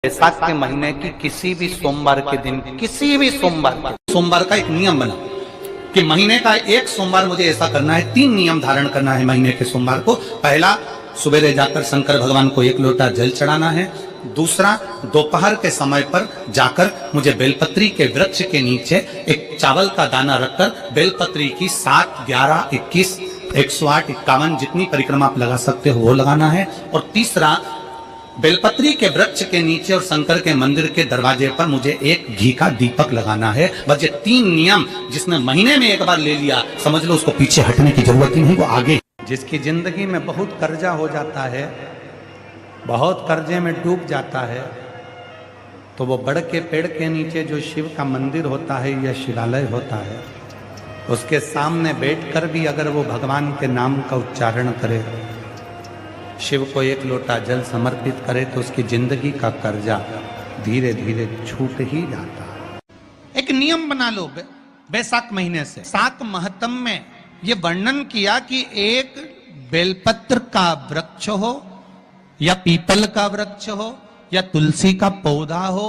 वैशाख के महीने की किसी भी सोमवार के दिन, किसी भी सोमवार का एक नियम बना कि महीने का एक सोमवार मुझे ऐसा करना है। 3 नियम धारण करना है महीने के सोमवार को। पहला, सुबेरे जाकर शंकर भगवान को 1 लोटा जल चढ़ाना है। दूसरा, दोपहर के समय पर जाकर मुझे बेलपत्री के वृक्ष के नीचे एक चावल का दाना रखकर बेलपत्री की 7, 11, 21, 108, 51 जितनी परिक्रमा आप लगा सकते हो वो लगाना है। और तीसरा, बेलपत्री के वृक्ष के नीचे और शंकर के मंदिर के दरवाजे पर मुझे एक घी का दीपक लगाना है। बस ये 3 नियम जिसने महीने में एक बार ले लिया, समझ लो उसको पीछे हटने की जरूरत ही नहीं, वो आगे। जिसकी जिंदगी में बहुत कर्जा हो जाता है, बहुत कर्जे में डूब जाता है, तो वो बड़ के पेड़ के नीचे जो शिव का मंदिर होता है या शिवालय होता है, उसके सामने बैठकर भी अगर वो भगवान के नाम का उच्चारण करे, शिव को 1 लोटा जल समर्पित करे, तो उसकी जिंदगी का कर्जा धीरे धीरे छूट ही जाता है। एक नियम बना लो वैशाख महीने से। शाक महत्म में ये वर्णन किया कि एक बेलपत्र का वृक्ष हो या पीपल का वृक्ष हो या तुलसी का पौधा हो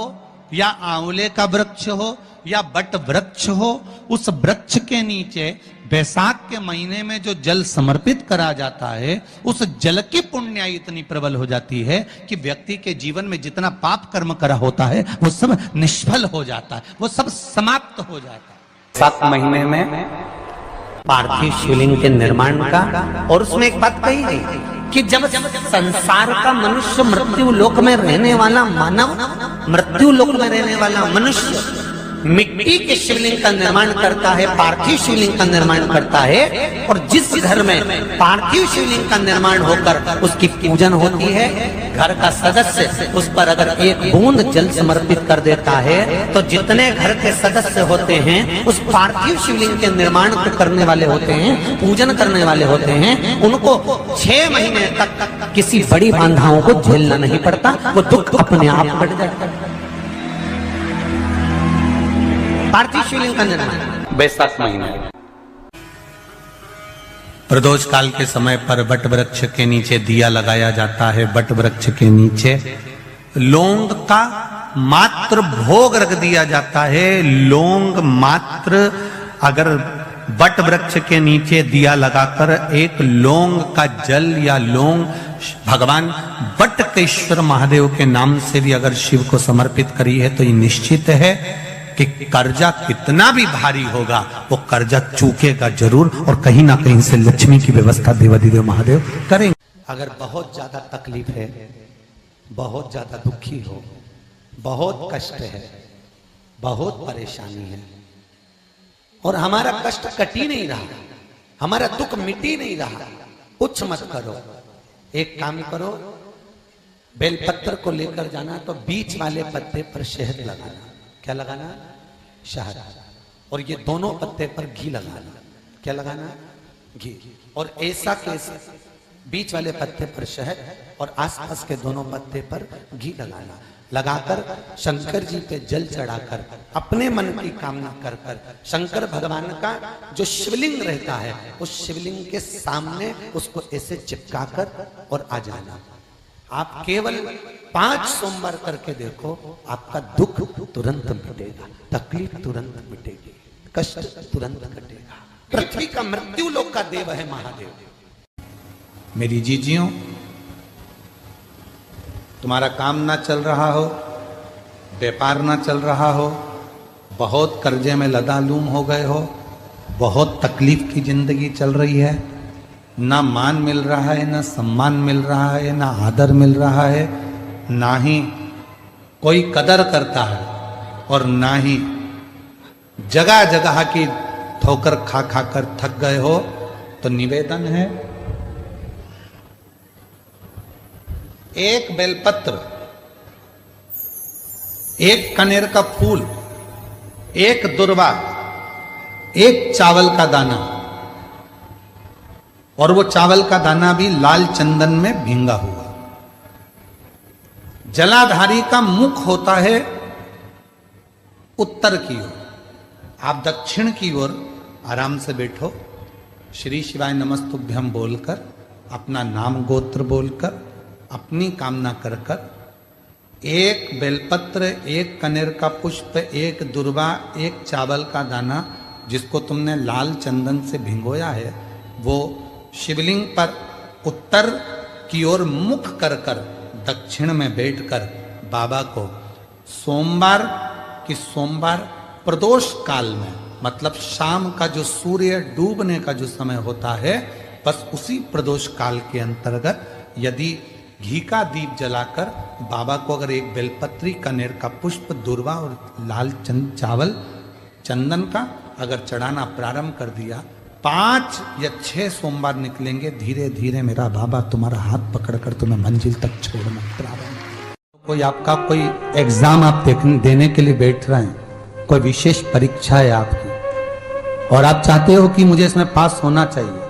या आंवले का वृक्ष हो या बट वृक्ष हो, उस वृक्ष के नीचे वैशाख के महीने में जो जल समर्पित करा जाता है, उस जल की पुण्याई इतनी प्रबल हो जाती है कि व्यक्ति के जीवन में जितना पाप कर्म करा होता है वो सब निष्फल हो जाता है, वो सब समाप्त हो जाता है। 7 महीने में पार्थिव शिवलिंग के निर्माण का, और उसमें एक बात कही गई कि जब संसार का मनुष्य मृत्यु लोक में रहने वाला मानव, मृत्यु लोक में रहने वाला मनुष्य मिट्टी के शिवलिंग का निर्माण करता है, पार्थिव शिवलिंग का निर्माण करता है, और जिस घर में पार्थिव शिवलिंग का निर्माण होकर उसकी पूजन होती है, घर का सदस्य उस पर अगर 1 बूंद जल समर्पित कर देता है, तो जितने घर के सदस्य होते हैं उस पार्थिव शिवलिंग के निर्माण को करने वाले होते हैं, पूजन करने वाले होते हैं, उनको 6 महीने तक किसी बड़ी बाधाओं को झेलना नहीं पड़ता, वो दुख अपने आप कट जाता है। पार्थिव शिवलिंग का निर्माण वैशाख महीने। प्रदोष काल के समय पर बट वृक्ष के नीचे दिया लगाया जाता है। बट वृक्ष के नीचे लौंग का मात्र भोग रख दिया जाता है। लौंग मात्र, अगर बट वृक्ष के नीचे दिया लगाकर 1 लौंग का जल या लौंग भगवान बटकेश्वर महादेव के नाम से भी अगर शिव को समर्पित करी है, तो ये निश्चित है कि कर्जा कितना भी भारी होगा वो कर्जा चूकेगा जरूर, और कहीं ना कहीं से लक्ष्मी की व्यवस्था देवाधिदेव महादेव करेंगे। अगर बहुत ज्यादा तकलीफ है, बहुत ज्यादा दुखी हो, बहुत कष्ट है, बहुत परेशानी है, और हमारा कष्ट कट ही नहीं रहा, हमारा दुख मिट ही नहीं रहा, कुछ मत करो, एक काम करो, बेलपत्र को लेकर जाना तो बीच वाले पत्ते पर शहद लगाना। क्या लगाना? शहद। और ये दोनों पत्ते पर घी लगाना। क्या लगाना? घी। और ऐसा कैसे? बीच वाले पत्ते पर शहद और आसपास के दोनों पत्ते पर घी लगाना। लगाकर शंकर जी पे जल चढ़ाकर अपने मन की कामना कर कर शंकर भगवान का जो शिवलिंग रहता है उस शिवलिंग के सामने उसको ऐसे चिपकाकर और आ जाना। आप केवल 5 सोमवार करके देखो, आपका दुख तुरंत मिटेगा, तकलीफ तुरंत मिटेगी, कष्ट तुरंत कटेगा। पृथ्वी का मृत्यु लोक का देव है महादेव। मेरी जीजियों, तुम्हारा काम ना चल रहा हो, व्यापार ना चल रहा हो, बहुत कर्जे में लदालूम हो गए हो, बहुत तकलीफ की जिंदगी चल रही है, ना मान मिल रहा है, ना सम्मान मिल रहा है, ना आदर मिल रहा है, ना ही कोई कदर करता है, और ना ही जगह जगह की ठोकर खा खा कर थक गए हो, तो निवेदन है, एक बेलपत्र, एक कनेर का फूल, एक दुर्वा, एक चावल का दाना, और वो चावल का दाना भी लाल चंदन में भींगा हुआ। जलाधारी का मुख होता है उत्तर की ओर, आप दक्षिण की ओर आराम से बैठो, श्री शिवाय नमस्तुभ्यम बोलकर, अपना नाम गोत्र बोलकर, अपनी कामना कर कर एक बेलपत्र, एक कनेर का पुष्प, एक दुर्वा, एक चावल का दाना जिसको तुमने लाल चंदन से भिगोया है, वो शिवलिंग पर उत्तर की ओर मुख कर कर दक्षिण में बैठकर बाबा को सोमवार प्रदोष काल में, मतलब शाम का जो सूर्य डूबने का जो समय होता है, बस उसी प्रदोष काल के अंतर्गत यदि घी का दीप जलाकर बाबा को अगर एक बेलपत्री, कनेर का पुष्प, दुर्वा और लाल चावल चंदन का अगर चढ़ाना प्रारंभ कर दिया, 5 या 6 सोमवार निकलेंगे, धीरे धीरे मेरा बाबा तुम्हारा हाथ पकड़कर तुम्हें मंजिल तक छोड़ना प्रारंभ। कोई आपका कोई एग्जाम आप देने के लिए बैठ रहे हैं, कोई विशेष परीक्षा है आपकी और आप चाहते हो कि मुझे इसमें पास होना चाहिए,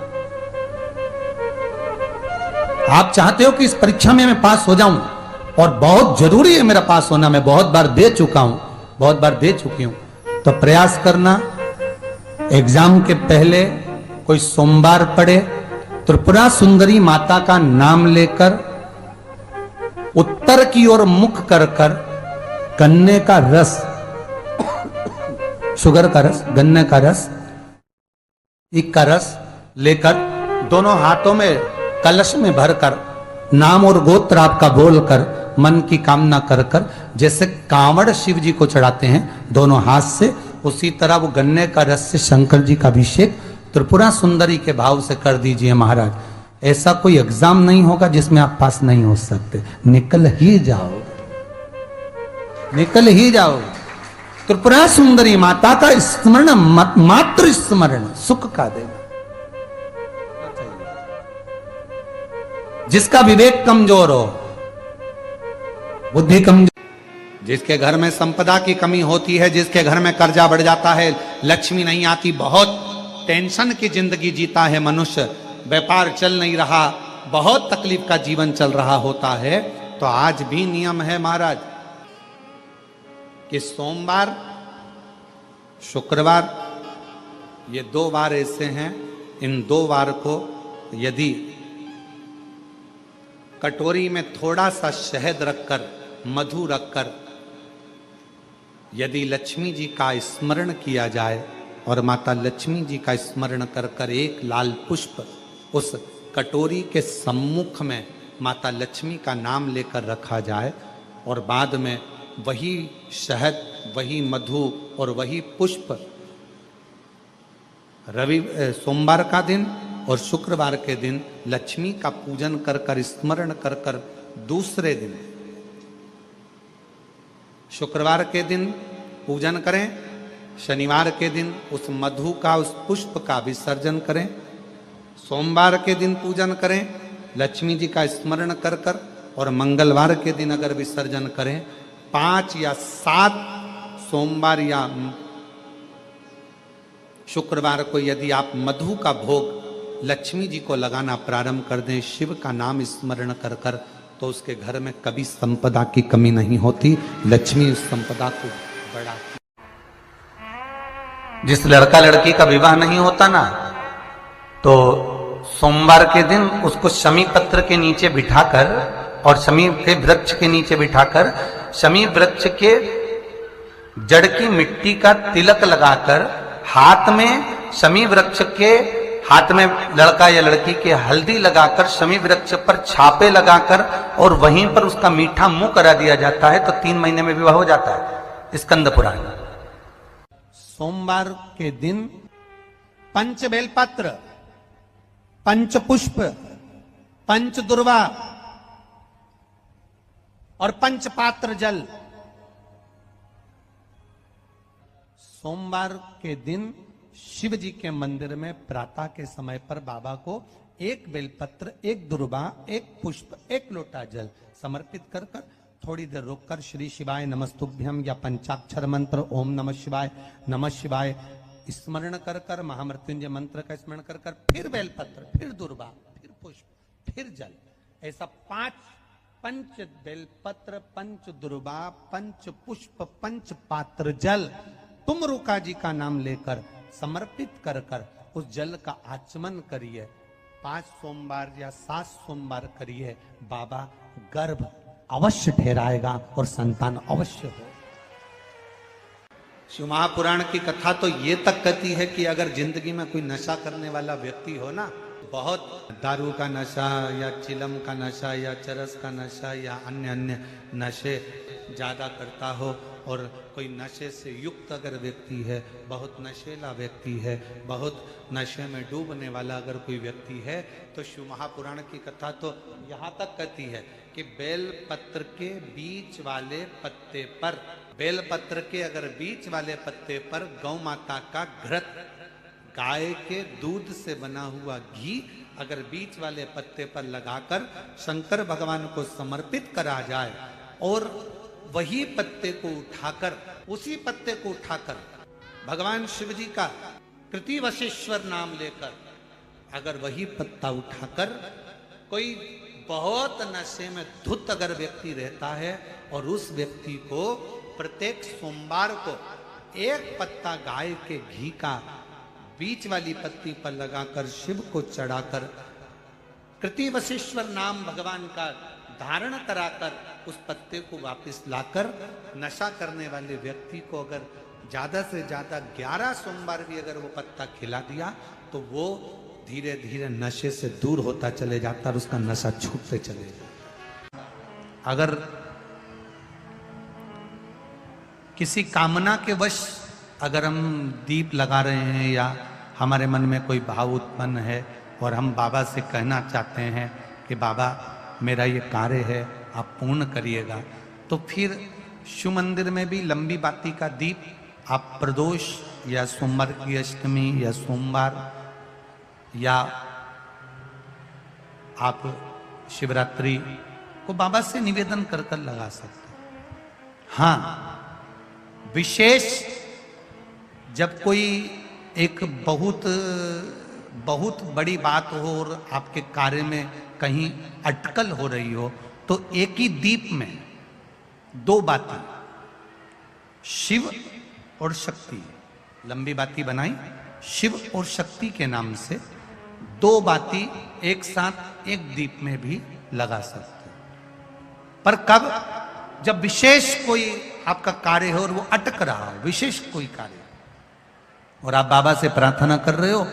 आप चाहते हो कि इस परीक्षा में मैं पास हो जाऊं और बहुत जरूरी है मेरा पास होना, मैं बहुत बार दे चुका हूं, बहुत बार दे चुकी हूं, तो प्रयास करना एग्जाम के पहले कोई सोमवार पड़े, त्रिपुरा सुंदरी माता का नाम लेकर उत्तर की ओर मुख कर कर गन्ने का रस, शुगर का रस, गन्ने का रस, एक का रस लेकर दोनों हाथों में कलश में भरकर नाम और गोत्र आपका बोलकर मन की कामना कर कर, जैसे कांवड़ शिव जी को चढ़ाते हैं दोनों हाथ से, उसी तरह वो गन्ने का रस से शंकर जी का अभिषेक त्रिपुरा सुंदरी के भाव से कर दीजिए महाराज। ऐसा कोई एग्जाम नहीं होगा जिसमें आप पास नहीं हो सकते, निकल ही जाओगे, निकल ही जाओगे। त्रिपुरा सुंदरी माता का स्मरण, मात्र स्मरण सुख का देगा। जिसका विवेक कमजोर हो, बुद्धि कमजोर, जिसके घर में संपदा की कमी होती है, जिसके घर में कर्जा बढ़ जाता है, लक्ष्मी नहीं आती, बहुत टेंशन की जिंदगी जीता है मनुष्य, व्यापार चल नहीं रहा, बहुत तकलीफ का जीवन चल रहा होता है, तो आज भी नियम है महाराज कि सोमवार, शुक्रवार, ये 2 वार ऐसे हैं, इन 2 वार को यदि कटोरी में थोड़ा सा शहद रखकर, मधु रखकर यदि लक्ष्मी जी का स्मरण किया जाए और माता लक्ष्मी जी का स्मरण कर कर एक लाल पुष्प उस कटोरी के सम्मुख में माता लक्ष्मी का नाम लेकर रखा जाए और बाद में वही शहद, वही मधु और वही पुष्प सोमवार का दिन और शुक्रवार के दिन लक्ष्मी का पूजन कर कर, स्मरण कर कर, दूसरे दिन शुक्रवार के दिन पूजन करें, शनिवार के दिन उस मधु का, उस पुष्प का विसर्जन करें, सोमवार के दिन पूजन करें लक्ष्मी जी का स्मरण कर कर, और मंगलवार के दिन अगर विसर्जन करें, 5 या 7 सोमवार या शुक्रवार को यदि आप मधु का भोग लक्ष्मी जी को लगाना प्रारंभ कर दें, शिव का नाम स्मरण कर कर, तो उसके घर में कभी संपदा की कमी नहीं होती, लक्ष्मी उस संपदा को बढ़ाती। जिस लड़का लड़की का विवाह नहीं होता ना, तो सोमवार के दिन उसको शमी पत्र के नीचे बिठाकर और शमी के वृक्ष के नीचे बिठाकर शमी वृक्ष के जड़ की मिट्टी का तिलक लगाकर, हाथ में शमी वृक्ष के, हाथ में लड़का या लड़की के हल्दी लगाकर, शमी वृक्ष पर छापे लगाकर और वहीं पर उसका मीठा मुंह करा दिया जाता है, तो 3 महीने में विवाह हो जाता है। स्कंद पुराण। सोमवार के दिन पंच बेलपत्र, पंच पुष्प, पंच दुर्वा और पंच पात्र जल। सोमवार के दिन शिव जी के मंदिर में प्रातः के समय पर बाबा को एक बेलपत्र, एक दुर्वा, एक पुष्प, एक लोटा जल समर्पित कर कर थोड़ी देर रोककर श्री शिवाय नमस्तुभ्यम या पंचाक्षर मंत्र ओम नमः शिवाय स्मरण कर कर, महामृत्युंजय मंत्र का स्मरण कर कर, फिर बेलपत्र, फिर दुर्वा, फिर पुष्प, फिर जल, ऐसा 5 पंच बेलपत्र, पंच दुर्वा, पंच पुष्प, पंच पात्र जल तुम रुका जी का नाम लेकर समर्पित कर कर उस जल का आचमन करिए। 5 सोमवार या 7 सोमवार करिए। बाबा गर्भ अवश्य ठहराएगा और संतान अवश्य हो। शिव महापुराण की कथा तो ये तक कहती है कि अगर जिंदगी में कोई नशा करने वाला व्यक्ति हो ना, बहुत दारू का नशा या चिलम का नशा या चरस का नशा या अन्य अन्य नशे ज़्यादा करता हो, और कोई नशे से युक्त अगर व्यक्ति है, बहुत नशेला व्यक्ति है, बहुत नशे में डूबने वाला अगर कोई व्यक्ति है, तो शिव महापुराण की कथा तो यहाँ तक कहती है कि बेल पत्र के बीच वाले पत्ते पर, बेल पत्र के अगर बीच वाले पत्ते पर गौ माता का घृत, गाय के दूध से बना हुआ घी अगर बीच वाले पत्ते पर लगाकर शंकर भगवान को समर्पित करा जाए, और वही पत्ते को उठाकर, उसी पत्ते को उठाकर भगवान शिव जी का कृतिवशेश्वर नाम लेकर, अगर वही पत्ता उठाकर कोई बहुत नशे में धुत अगर व्यक्ति रहता है, और उस व्यक्ति को प्रत्येक सोमवार को एक पत्ता गाय के घी का बीच वाली पत्ती पर लगाकर शिव को चढ़ाकर कृतिवशेश्वर नाम भगवान का धारण कराकर उस पत्ते को वापस लाकर नशा करने वाले व्यक्ति को अगर ज्यादा से ज्यादा 11 सोमवार भी अगर वो पत्ता खिला दिया, तो वो धीरे धीरे नशे से दूर होता चले जाता और उसका नशा छूटते चले जाता। अगर किसी कामना के वश अगर हम दीप लगा रहे हैं या हमारे मन में कोई भाव उत्पन्न है और हम बाबा से कहना चाहते हैं कि बाबा मेरा ये कार्य है आप पूर्ण करिएगा, तो फिर शिव मंदिर में भी लंबी बाती का दीप आप प्रदोष या सोमवार की अष्टमी या सोमवार या आप शिवरात्रि को बाबा से निवेदन कर कर लगा सकते हैं। हाँ, विशेष जब कोई एक बहुत बड़ी बात हो और आपके कार्य में कहीं अटकल हो रही हो, तो एक ही दीप में 2 बाती, शिव और शक्ति, लंबी बाती बनाई शिव और शक्ति के नाम से 2 बाती एक साथ एक दीप में भी लगा सकते हो। पर कब? जब विशेष कोई आपका कार्य हो और वो अटक रहा हो, विशेष कोई कार्य, और आप बाबा से प्रार्थना कर रहे हो,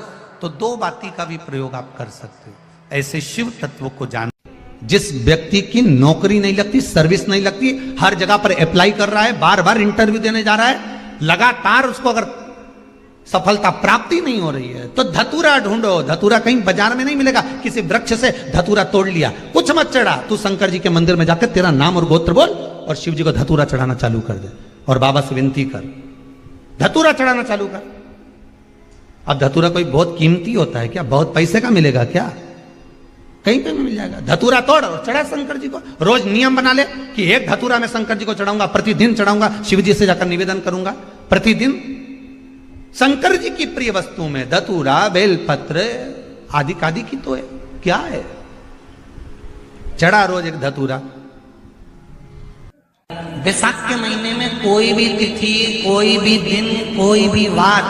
तो 2 बाती का भी प्रयोग आप कर सकते हो। ऐसे शिव तत्व को जान, जिस व्यक्ति की नौकरी नहीं लगती, सर्विस नहीं लगती, हर जगह पर अप्लाई कर रहा है, बार बार इंटरव्यू देने जा रहा है, लगातार उसको अगर सफलता प्राप्ति नहीं हो रही है, तो धतूरा ढूंढो। धतूरा कहीं बाजार में नहीं मिलेगा, किसी वृक्ष से धतूरा तोड़ लिया, कुछ मत चढ़ा, तू शंकर जी के मंदिर में जाकर तेरा नाम और गोत्र बोल और शिव जी को धतूरा चढ़ाना चालू कर दे और बाबा से विनती कर, धतूरा चढ़ाना चालू कर। अब धतूरा कोई बहुत कीमती होता है क्या? बहुत पैसे का मिलेगा क्या? कहीं पे भी मिल जाएगा। धतूरा तोड़ और चढ़ा शंकर जी को। रोज नियम बना ले कि एक धतूरा मैं शंकर जी को चढ़ाऊंगा, प्रतिदिन चढ़ाऊंगा, शिव जी से जाकर निवेदन करूंगा प्रतिदिन। शंकर जी की प्रिय वस्तु में धतूरा, बेलपत्र आदि कादि की तो है, क्या है? चढ़ा रोज एक धतूरा। वैशाख के महीने में कोई भी तिथि, कोई भी दिन, कोई भी वार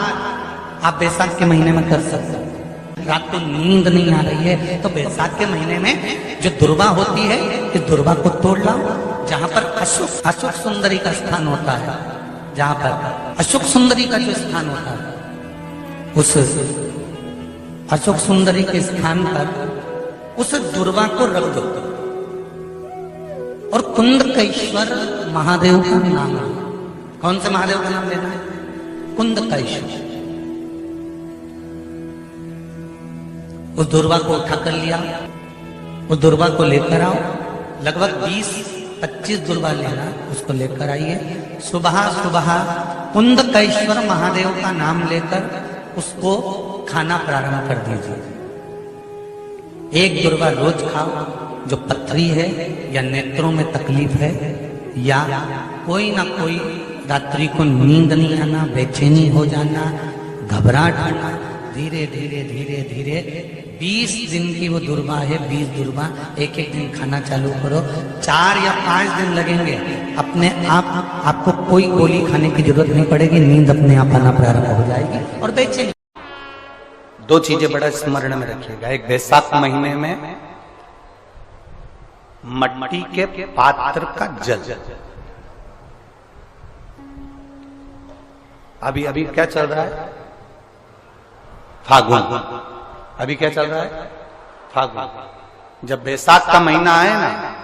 आप वैशाख के महीने में कर सकते हो। रात को नींद नहीं आ रही है तो वैशाख के महीने में जो दुर्वा होती है, इस दुर्वा को तोड़ लाओ। जहां पर अशोक सुंदरी का स्थान होता है, जहां पर अशोक सुंदरी का जो स्थान होता है, उस अशोक सुंदरी के स्थान पर उस दुर्वा को रख दो और कुंदकेश्वर महादेव का नाम है। कौन से महादेव का नाम लेना है? कुंदकेश्वर। उस दुर्वा को उठा कर लिया, उस दुर्वा को लेकर आओ, लगभग 20-25 दुर्वा लेना, उसको लेकर आइए। सुबह सुबह कुंदकेश्वर महादेव का नाम लेकर उसको खाना प्रारंभ कर दीजिए। एक दुर्वा रोज खाओ। जो पथरी है या नेत्रों में तकलीफ है या कोई ना कोई रात्रि को नींद नहीं आना, बेचैनी हो जाना, घबराहट आना, धीरे धीरे धीरे धीरे 20 दिन की वो दुर्वा है, 20 दुर्वा एक एक दिन खाना चालू करो। 4 या 5 दिन लगेंगे, अपने आप आपको कोई गोली खाने की जरूरत नहीं पड़ेगी, नींद अपने आप आना प्रारंभ हो जाएगी और बेचैनी। 2 चीजें बड़ा स्मरण में रखिएगा। एक, वैशाख महीने में मट्टी के पात्र का जल। अभी अभी क्या चल रहा है? फागुन। अभी क्या चल रहा है? फागुन। जब बैसाख का महीना आए ना,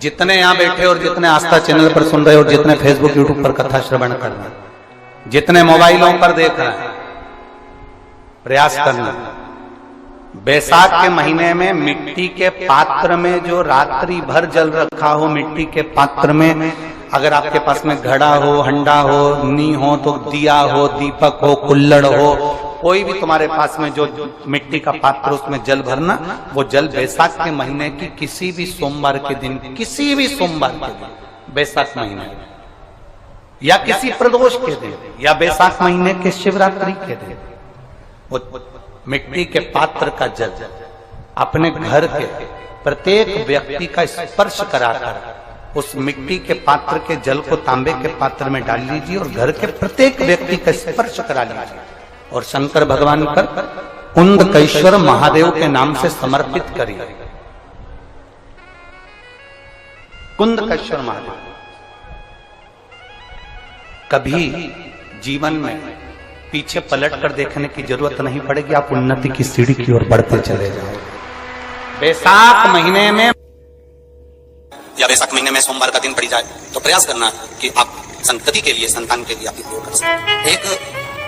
जितने यहां बैठे और जितने आस्था चैनल पर सुन रहे और जितने फेसबुक यूट्यूब पर कथा श्रवण कर रहे हैं, जितने मोबाइलों पर देख रहे हैं, प्रयास करना, बैसाख के महीने में मिट्टी के पात्र में जो रात्रि भर जल रखा हो, मिट्टी के पात्र में, अगर आपके पास में घड़ा हो, हंडा हो, नी हो, तो दिया हो, दीपक हो, कुल्लड़ हो, कोई भी तुम्हारे पास में जो मिट्टी का पात्र, उसमें जल भरना। वो जल बैसाख के महीने की किसी भी सोमवार के दिन, किसी भी सोमवार के दिन, बैसाख महीने या किसी प्रदोष के दिन या बैसाख महीने के शिवरात्रि के दिन, वो मिट्टी के पात्र का जल अपने घर के प्रत्येक व्यक्ति का स्पर्श कराकर उस मिट्टी के पात्र के जल को तांबे के पात्र में डाल लीजिए और घर के प्रत्येक व्यक्ति का स्पर्श करा लीजिए और शंकर भगवान पर कुंदकेश्वर महादेव के नाम से समर्पित करिए। कुंदकेश्वर महादेव। कभी जीवन में पीछे पलट कर देखने की जरूरत नहीं पड़ेगी, आप उन्नति की सीढ़ी की ओर बढ़ते चले जाओ। बैसाख महीने में या बैसाख महीने में सोमवार का दिन पड़ी जाए तो प्रयास करना कि आप संतति के लिए, संतान के लिए आप उपयोग कर सकें। एक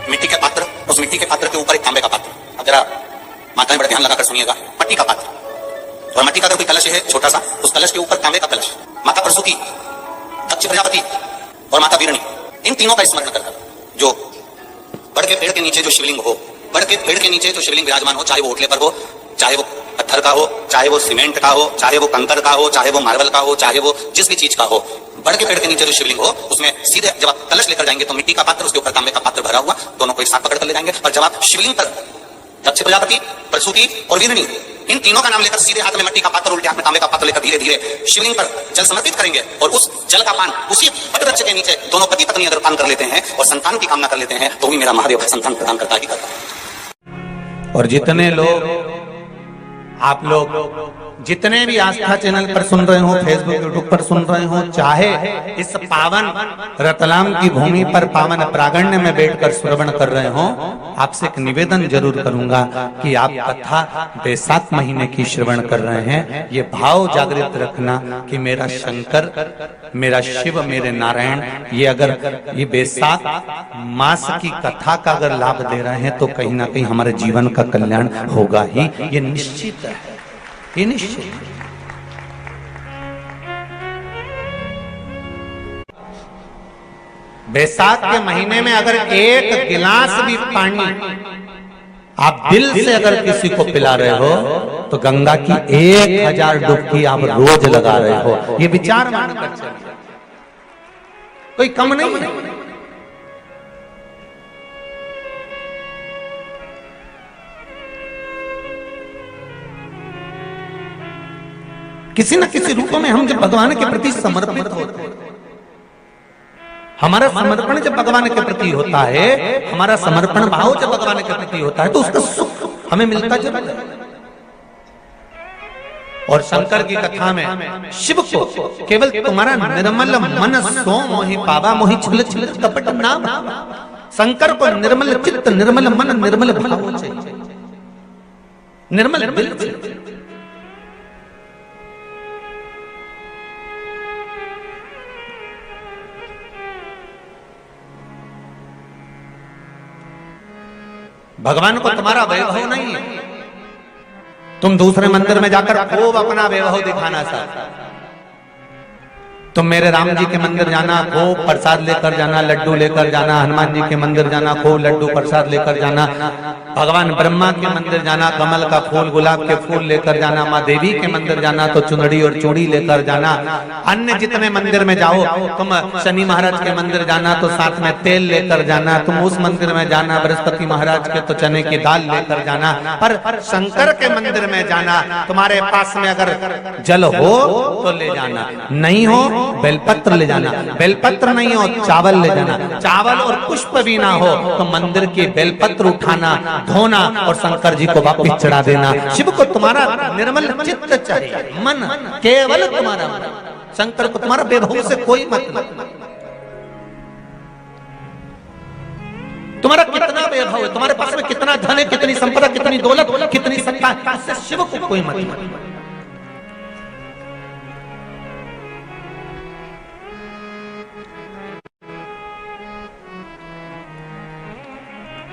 मिट्टी के पात्र, उस मिट्टी के पात्र के ऊपर एक तांबे का पात्र। अब जरा माताएं बड़ा ध्यान लगाकर सुनिएगा। मट्टी का पात्र और मट्टी का अगर कोई कलश है छोटा सा, उस कलश के ऊपर तांबे का कलश। माता प्रसूति, दक्ष प्रजापति और माता वीरणी, इन तीनों का स्मरण कर जो बड़ के पेड़ के नीचे जो शिवलिंग हो, बड़ के पेड़ के नीचे जो शिवलिंग विराजमान हो, चाहे वो ओटले पर हो, चाहे वो पत्थर का हो, चाहे वो सीमेंट का हो, चाहे वो कंकर का हो, चाहे वो मार्बल का हो, चाहे वो जिस भी चीज का हो, बड़ के पेड़ के नीचे जो शिवलिंग हो, उसमें सीधे जब आप कलश लेकर जाएंगे तो मिट्टी का पात्र, उसके ऊपर तांबे का पात्र भरा हुआ, दोनों को एक साथ पकड़ कर ले जाएंगे। और जब आप शिवलिंग पर दक्ष प्रजापति, प्रसूति और वीरणी, इन तीनों का नाम लेकर सीधे हाथ में मट्टी का पात्र, उल्टे हाथ में तांबे का पात्र लेकर धीरे धीरे शिवलिंग पर जल समर्पित करेंगे और उस जल का पान उसी वटवृक्ष के नीचे दोनों पति पत्नी अगर पान कर लेते हैं और संतान की कामना कर लेते हैं तो भी मेरा महादेव संतान प्रदान करता ही करता है। और जितने लोग, आप लोग जितने भी आस्था चैनल पर सुन रहे हो, फेसबुक यूट्यूब पर सुन रहे हो, चाहे इस पावन रतलाम की भूमि पर पावन प्रांगण में बैठकर श्रवण कर रहे हो, आपसे एक निवेदन जरूर करूंगा कि आप कथा बैसाख महीने की श्रवण कर रहे हैं, ये भाव जागृत रखना कि मेरा शंकर, मेरा शिव, मेरे नारायण, ये अगर ये बैसाख मास की कथा का अगर लाभ दे रहे हैं तो कहीं ना कहीं हमारे जीवन का कल्याण होगा ही, ये निश्चित है, ये निश्चित। बैसाख के महीने में अगर एक गिलास भी पानी आप दिल से अगर किसी को पिला रहे हो तो गंगा की 1000 डुबकी आप रोज लगा रहे हो। ये विचार मानकर चलिए, कोई कम नहीं है। किसी न किसी रूप में हम जब भगवान के प्रति समर्पित होते हैं, हमारा समर्पण जब भगवान के प्रति होता है, हमारा समर्पण भाव जब भगवान के प्रति होता है तो उसका सुख हमें मिलता जरूर है। और शंकर की कथा में शिव को केवल तुम्हारा निर्मल मन सो मोहि पावा मोहि छल छल कपट नाम। शंकर को निर्मल चित्त, निर्मल मन, निर्मल भाव चाहिए, निर्मल दिल चाहिए। भगवान को तुम्हारा वैभव नहीं है, तुम दूसरे मंदिर में जाकर खूब अपना वैभव दिखाना चाहते। तुम मेरे राम जी के मंदिर जाना, खूब प्रसाद लेकर जाना, लड्डू लेकर जाना, हनुमान जी के मंदिर जाना, खूब लड्डू प्रसाद लेकर जाना, भगवान ब्रह्मा के मंदिर जाना, कमल का फूल, गुलाब के फूल लेकर जाना, माँ देवी के मंदिर जाना तो चुनरी और चूड़ी लेकर जाना। अन्य जितने मंदिर में जाओ, तुम शनि महाराज के मंदिर जाना तो साथ में तेल लेकर जाना, तुम उस मंदिर में जाना बृहस्पति महाराज के तो चने की दाल लेकर जाना। पर शंकर के मंदिर में जाना, तुम्हारे पास में अगर जल हो तो ले जाना, नहीं हो बेलपत्र ले जाना, बेलपत्र नहीं हो चावल ले जाना, चावल और पुष्प भी ना हो तो मंदिर की बेलपत्र उठाना, धोना और शंकर जी को वापिस चढ़ा देना। शिव को तुम्हारा निर्मल चित्त चाहिए, मन, केवल तुम्हारा मन। शंकर को तुम्हारा वैभव से कोई मतलब। तुम्हारा कितना वैभव है, तुम्हारे पास में कितना धन है, कितनी संपदा, कितनी दौलत, कितनी सत्ता है, उससे शिव को कोई मतलब।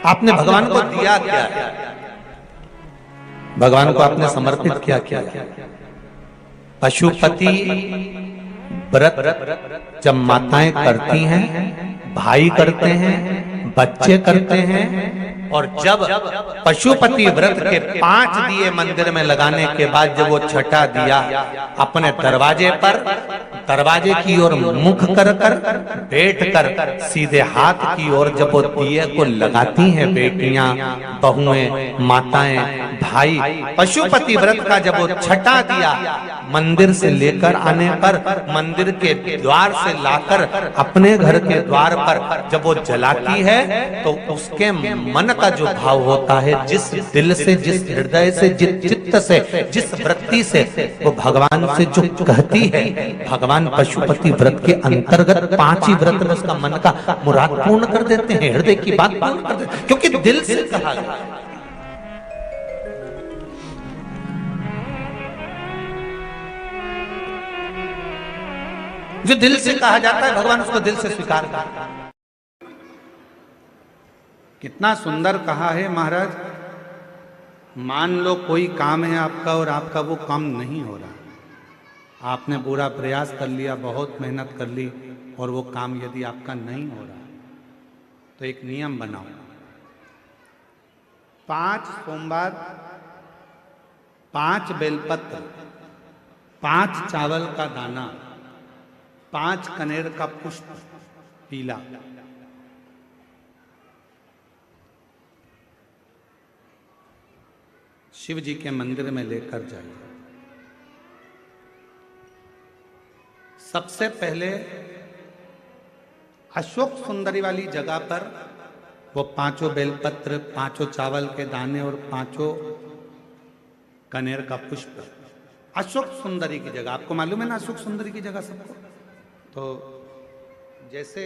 आपने भगवान को दिया क्या है? भगवान को आपने समर्पित किया क्या? पशुपति व्रत जब माताएं करती हैं, भाई करते हैं, बच्चे करते हैं, और जब पशुपति व्रत के 5 दिए मंदिर में लगाने के बाद जब वो छठा दिया अपने दरवाजे पर, दरवाजे की ओर मुख कर कर बैठ कर सीधे हाथ की ओर जब वो दिए को लगाती हैं बेटियां, बहुएं, माताएं, भाई, पशुपति व्रत का जब वो छठा दिया मंदिर से लेकर आने पर, मंदिर के द्वार से लाकर अपने घर के द्वार पर जब वो जलाती है, तो उसके मन का जो भाव होता है, जिस दिल से, जिस हृदय से, जिस चित्त से, जिस वृत्ति से वो भगवान से जो कहती है, भगवान पशुपति व्रत के अंतर्गत 5 ही व्रत में उसका मन का मुराद पूर्ण कर देते हैं, हृदय की बात पूर्ण कर देते हैं, क्योंकि दिल से कहा गया। जो दिल से कहा जाता है भगवान उसको दिल से स्वीकार करता है। कितना सुंदर कहा है महाराज। मान लो कोई काम है आपका और आपका वो काम नहीं हो रहा, आपने पूरा प्रयास कर लिया, बहुत मेहनत कर ली, और वो काम यदि आपका नहीं हो रहा, तो एक नियम बनाओ। 5 सोमवार, 5 बेलपत्र, 5 चावल का दाना, 5 कनेर का पुष्प पीला, शिव जी के मंदिर में लेकर जाइए। सबसे पहले अशोक सुंदरी वाली जगह पर वो 5 बेलपत्र, 5 चावल के दाने और 5 कनेर का पुष्प, अशोक सुंदरी की जगह, आपको मालूम है ना अशोक सुंदरी की जगह सबको। तो जैसे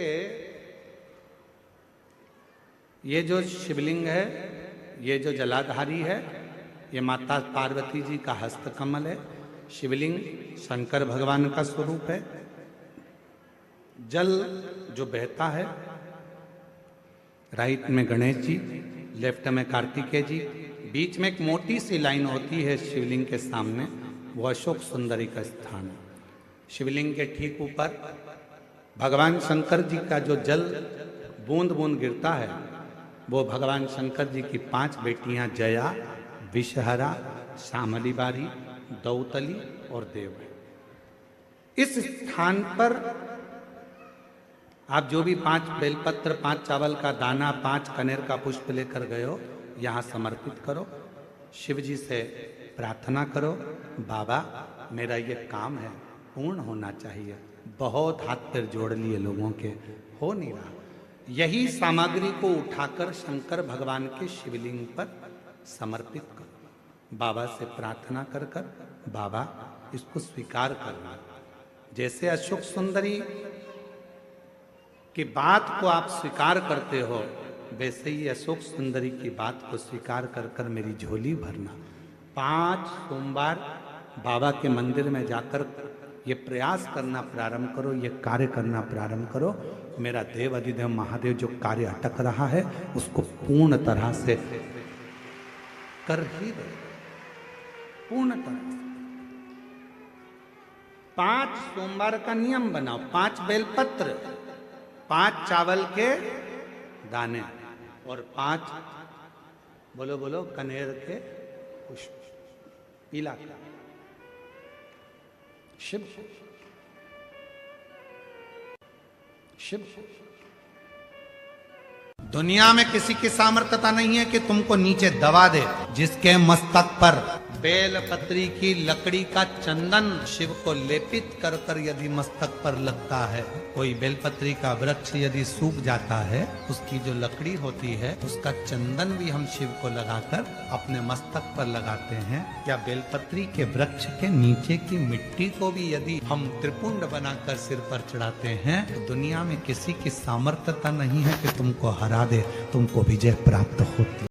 ये जो शिवलिंग है, ये जो जलाधारी है, ये माता पार्वती जी का हस्त कमल है। शिवलिंग शंकर भगवान का स्वरूप है। जल जो बहता है, राइट में गणेश जी, लेफ्ट में कार्तिकेय जी, बीच में एक मोटी सी लाइन होती है शिवलिंग के सामने, वो अशोक सुंदरी का स्थान है। शिवलिंग के ठीक ऊपर भगवान शंकर जी का जो जल बूंद बूंद गिरता है, वो भगवान शंकर जी की 5 बेटियां जया, विषहरा, शामली बारी, दौतली और देव है। इस स्थान पर आप जो भी 5 बेलपत्र, 5 चावल का दाना, 5 कनेर का पुष्प लेकर गए हो, यहाँ समर्पित करो। शिव जी से प्रार्थना करो, बाबा मेरा ये काम है पूर्ण होना चाहिए। बहुत हाथ पैर जोड़ लिए लोगों के, हो नहीं रहा। यही सामग्री को उठाकर शंकर भगवान के शिवलिंग पर समर्पित करो। बाबा से प्रार्थना कर कर, बाबा इसको स्वीकार करना। जैसे अशोक सुंदरी की बात को आप स्वीकार करते हो, वैसे ही अशोक सुंदरी की बात को स्वीकार कर कर मेरी झोली भरना। 5 सोमवार बाबा के मंदिर में जाकर ये प्रयास करना प्रारंभ करो, ये कार्य करना प्रारंभ करो। मेरा देव अधिदेव महादेव जो कार्य अटक रहा है उसको पूर्ण तरह से कर ही दे, पूर्ण तरह से। 5 सोमवार का नियम बनाओ, 5 बेलपत्र, 5 चावल के दाने और 5 बोलो बोलो कनेर के पुष्प, पीला शिव शिव दुनिया में किसी की सामर्थ्यता नहीं है कि तुमको नीचे दबा दे। जिसके मस्तक पर बेलपत्री की लकड़ी का चंदन शिव को लेपित कर कर यदि मस्तक पर लगता है, कोई बेलपत्री का वृक्ष यदि सूख जाता है, उसकी जो लकड़ी होती है उसका चंदन भी हम शिव को लगाकर अपने मस्तक पर लगाते हैं। या बेलपत्री के वृक्ष के नीचे की मिट्टी को भी यदि हम त्रिपुंड बनाकर सिर पर चढ़ाते हैं, तो दुनिया में किसी की सामर्थ्यता नहीं है कि तुमको हरा दे, तुमको विजय प्राप्त होती।